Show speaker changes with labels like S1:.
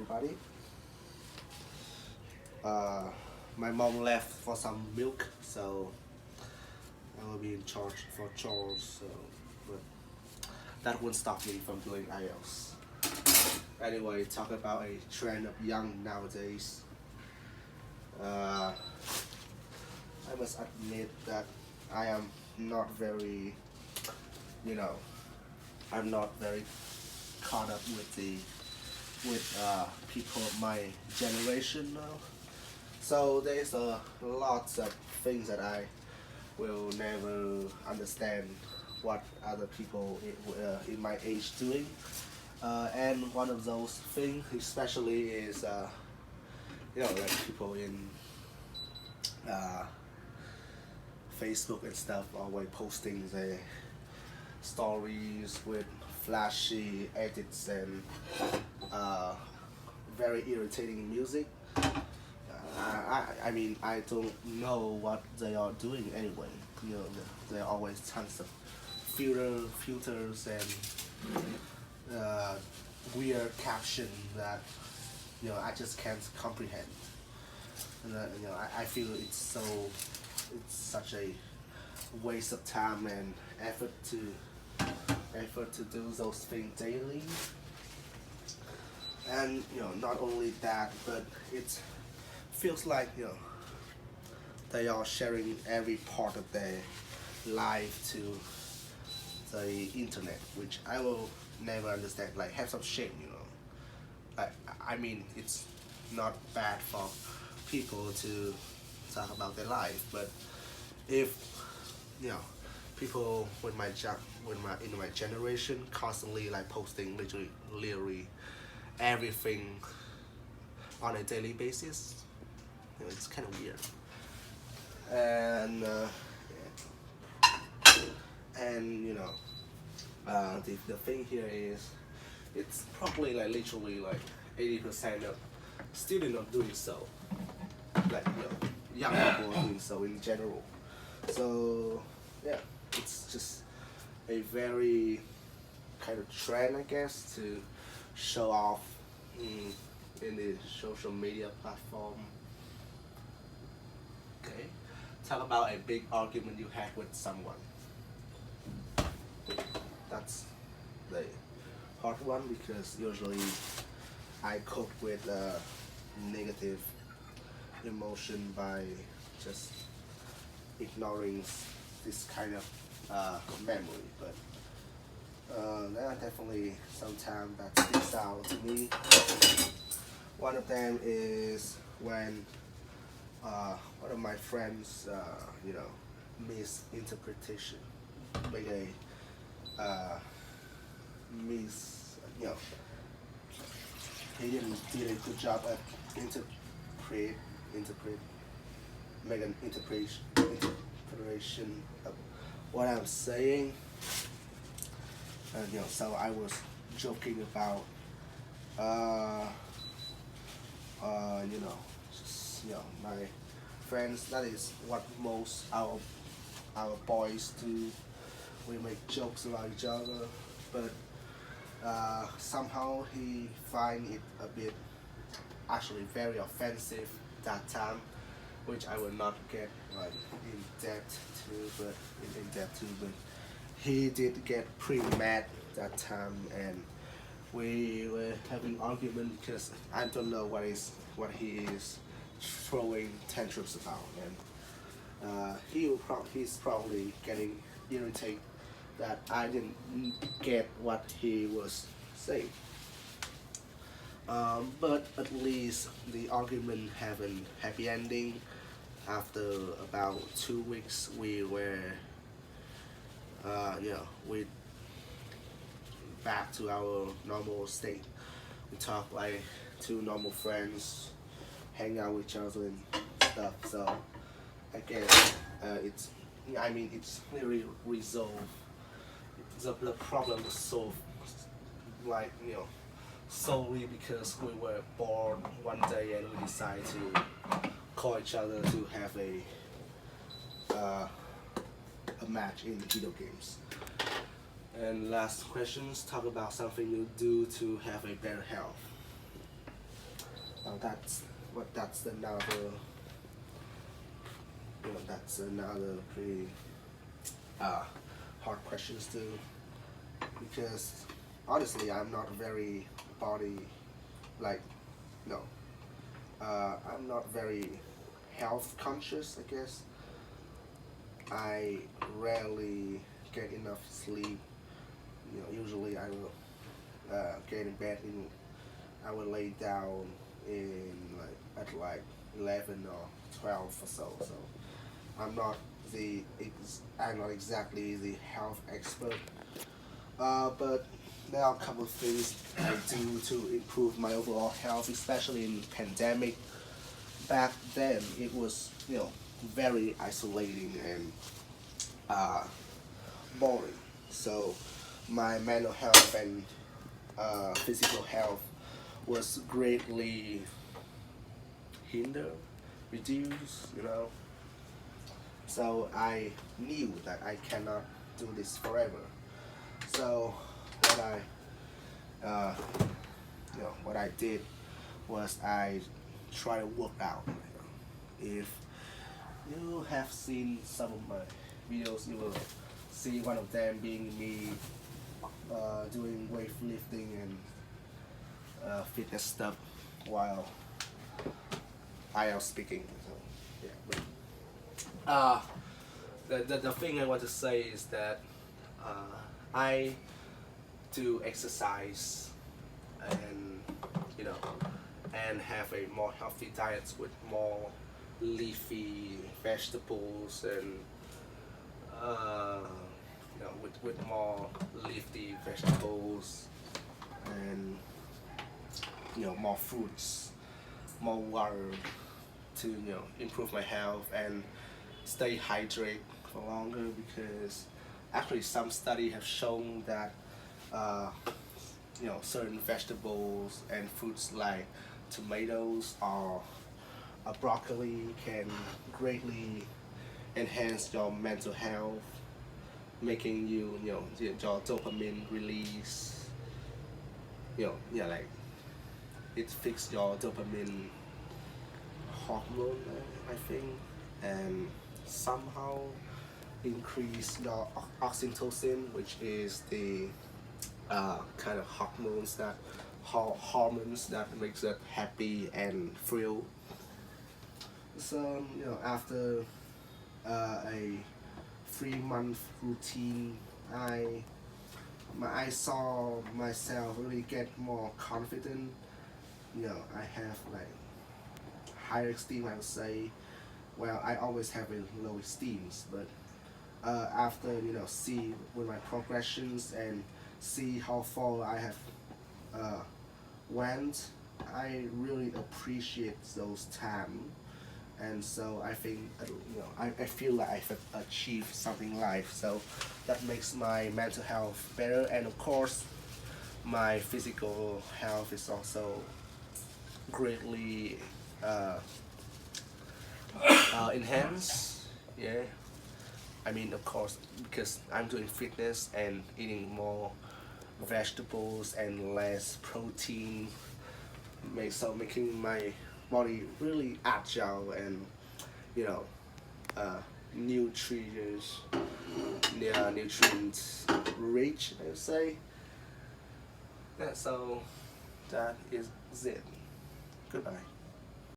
S1: everybody. Uh, my mom left for some milk, so I will be in charge for chores. So, but that won't stop me from doing IELTS. Anyway, talk about a trend of young nowadays. Uh, I must admit that I am not very, you know, I'm not very caught up with the with people of my generation now. So there's a lots of things that I will never understand what other people in my age doing. And one of those things, especially, is like people in uh, Facebook and stuff, always posting their stories with flashy edits and uh, very irritating music. I mean, I don't know what they are doing anyway. You know, there are always tons of filters and weird caption that I just can't comprehend. And I feel it's such a waste of time and effort to do those things daily. And not only that, but it feels like they are sharing every part of their life to the internet, which I will never understand. Like, have some shame, Like, I mean, it's not bad for people to talk about their life, but if you know people in my generation constantly like posting literally everything on a daily basis, it's kind of weird. And the thing here is, it's probably like literally like 80% of students are doing so, like young people are doing so in general. So yeah, it's just a very kind of trend, I guess, to show off in the social media platform. Okay, talk about a big argument you had with someone. That's the hard one, because usually I cope with negative emotion by just ignoring this kind of memory. But there are definitely sometimes that sticks out to me. One of them is when one of my friends, misinterpretation, made a mis, he didn't did a good job at interpret make an interpretation of what I'm saying. And so I was joking about uh, just my friends. That is what most our boys do. We make jokes about each other, but somehow he find it a bit, actually very offensive that time, which I will not get like in depth to, but in depth too. But he did get pretty mad that time, and we were having argument because I don't know what he is throwing tantrums about, and he's probably getting irritated that I didn't get what he was saying. But at least the argument have a happy ending. After about 2 weeks, we back to our normal state. We talk like two normal friends, hang out with each other and stuff. So I guess it's really resolved. The problem was solved, like solely because we were bored one day and we decided to call each other to have a match in video games. And last questions, talk about something you do to have a better health. Now that's another, that's another pretty hard questions too, because honestly I'm not very body, like, no, I'm not very health conscious, I guess. I rarely get enough sleep. Usually I will get in bed in, I will lay down in like at like 11 or 12 or so. So I'm not I'm not exactly the health expert. But there are a couple of things I do to improve my overall health, especially in pandemic. Back then, it was very isolating and uh, boring. So my mental health and physical health was greatly hindered, reduced. So I knew that I cannot do this forever. So what uh, what I did was I try to work out. If you have seen some of my videos, you will see one of them being me doing weightlifting and fitness stuff while I am speaking. So, yeah. Uh, the thing I want to say is that I do exercise and you know and have a more healthy diet with more leafy vegetables and uh, with more leafy vegetables and more fruits, more water to improve my health and stay hydrated for longer, because actually some studies have shown that uh, certain vegetables and fruits like tomatoes or broccoli can greatly enhance your mental health, making your dopamine release. Yeah, like it fixes your dopamine hormone, I think, and somehow increase your oxytocin, which is the kind of hormones that makes us happy and thrill. So after a 3 month routine, I saw myself really get more confident. I have like higher esteem, I would say. Well, I always have a low esteem, but after see with my progressions and see how far I have uh, went, I really appreciate those time. And so I think I feel like I've achieved something in life. So that makes my mental health better, and of course my physical health is also greatly uh, enhanced. Yeah, I mean, of course, because I'm doing fitness and eating more vegetables and less protein, making my body really agile and you know uh, nutrients, yeah, nutrients rich, I would say. Yeah, so that is it. Goodbye.